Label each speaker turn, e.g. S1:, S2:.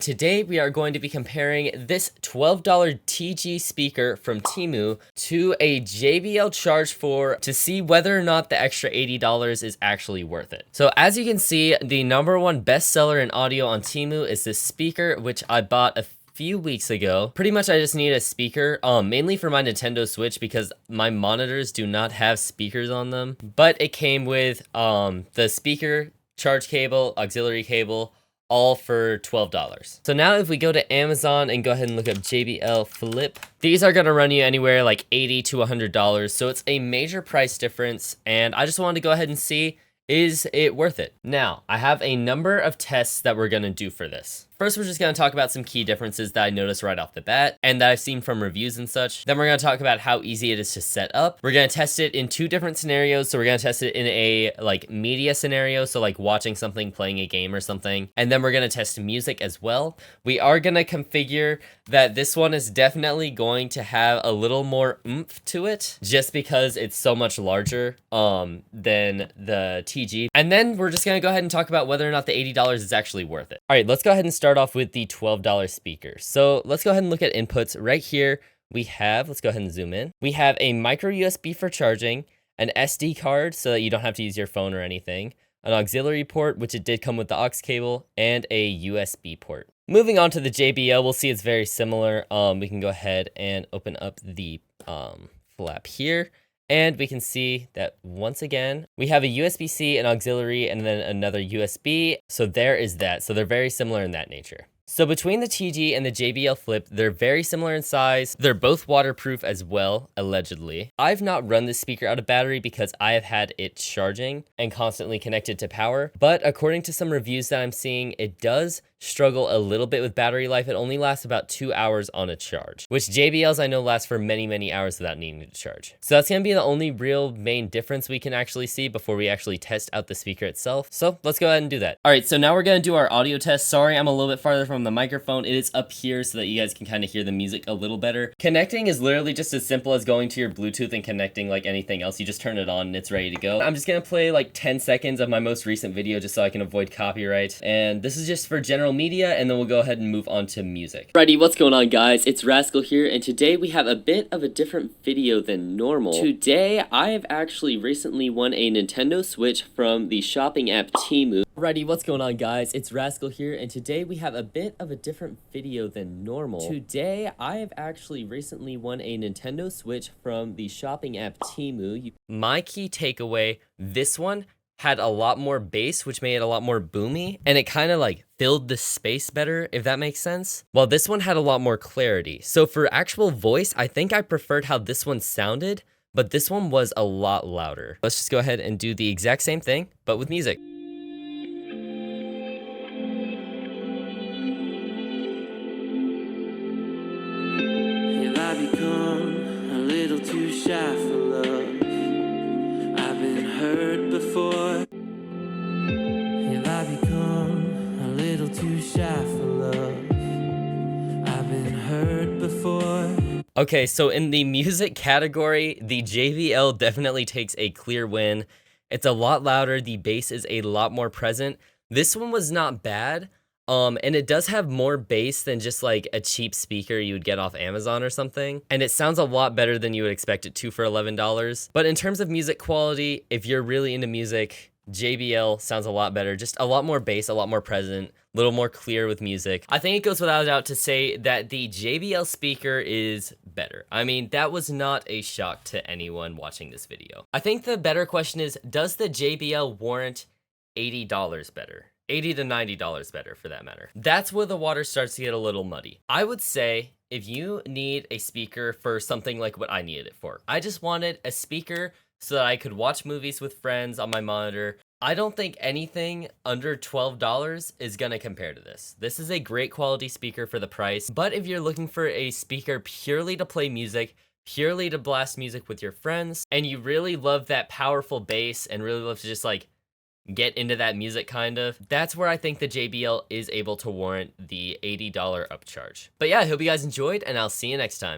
S1: Today we are going to be comparing this $12 TG speaker from Temu to a JBL Charge 4 to see whether or not the extra $80 is actually worth it. So as you can see, the #1 bestseller in audio on Temu is this speaker, which I bought a few weeks ago. Pretty much I just need a speaker, mainly for my Nintendo Switch because my monitors do not have speakers on them. But it came with the speaker, charge cable, auxiliary cable, all for $12. So now if we go to Amazon and go ahead and look up JBL Flip, these are gonna run you anywhere like $80 to $100. So it's a major price difference, and I just wanted to go ahead and see, is it worth it? Now, I have a number of tests that we're gonna do for this. First, we're just going to talk about some key differences that I noticed right off the bat and that I've seen from reviews and such. Then we're going to talk about how easy it is to set up. We're going to test it in 2 different scenarios. So we're going to test it in a media scenario, so like watching something, playing a game or something. And then we're going to test music as well. We are going to configure that this one is definitely going to have a little more oomph to it just because it's so much larger than the TG. And then we're just going to go ahead and talk about whether or not the $80 is actually worth it. All right, let's go ahead and start off with the $12 speaker. So let's go ahead and look at inputs. Right here we have, let's go ahead and zoom in. We have a micro USB for charging, an SD card so that you don't have to use your phone or anything, an auxiliary port, which it did come with the aux cable, and a USB port. Moving on to the JBL, we'll see it's very similar. We can go ahead and open up the flap here. And we can see that once again, we have a USB-C, an auxiliary, and then another USB. So there is that. So they're very similar in that nature. So between the TG and the JBL Flip, they're very similar in size. They're both waterproof as well, allegedly. I've not run this speaker out of battery because I have had it charging and constantly connected to power. But according to some reviews that I'm seeing, it does struggle a little bit with battery life. It only lasts about 2 hours on a charge, which JBL's I know last for many, many hours without needing to charge. So that's gonna be the only real main difference we can actually see before we actually test out the speaker itself. So let's go ahead and do that. All right, so now we're gonna do our audio test. Sorry, I'm a little bit farther from the microphone. It is up here so that you guys can kind of hear the music a little better. Connecting is literally just as simple as going to your Bluetooth and connecting like anything else. You just turn it on and it's ready to go. I'm just gonna play like 10 seconds of my most recent video just so I can avoid copyright. And this is just for general media, and then we'll go ahead and move on to music. Alrighty, what's going on, guys? It's Rascal here, and today we have a bit of a different video than normal. Today, I have actually recently won a Nintendo Switch from the shopping app Temu. Alrighty, what's going on, guys? It's Rascal here, and today we have a bit of a different video than normal. Today, I have actually recently won a Nintendo Switch from the shopping app Temu. My key takeaway, this one had a lot more bass, which made it a lot more boomy, and it kind of like filled the space better, if that makes sense. While this one had a lot more clarity. So for actual voice, I think I preferred how this one sounded, but this one was a lot louder. Let's just go ahead and do the exact same thing, but with music.
S2: Have I become a little too shy for love? I've been hurt before. Have I become a little too shy for love? I've been hurt before.
S1: Okay, so in the music category, the JBL definitely takes a clear win. It's a lot louder, the bass is a lot more present. This one was not bad. And it does have more bass than just like a cheap speaker you would get off Amazon or something. And it sounds a lot better than you would expect it to for $11. But in terms of music quality, if you're really into music, JBL sounds a lot better. Just a lot more bass, a lot more present, a little more clear with music. I think it goes without a doubt to say that the JBL speaker is better. I mean, that was not a shock to anyone watching this video. I think the better question is, does the JBL warrant $80 better? $80 to $90 better for that matter. That's where the water starts to get a little muddy. I would say if you need a speaker for something like what I needed it for, I just wanted a speaker so that I could watch movies with friends on my monitor. I don't think anything under $12 is gonna compare to this. This is a great quality speaker for the price, but if you're looking for a speaker purely to play music, purely to blast music with your friends, and you really love that powerful bass and really love to just like get into that music kind of, that's where I think the JBL is able to warrant the $80 upcharge. But yeah, I hope you guys enjoyed, and I'll see you next time.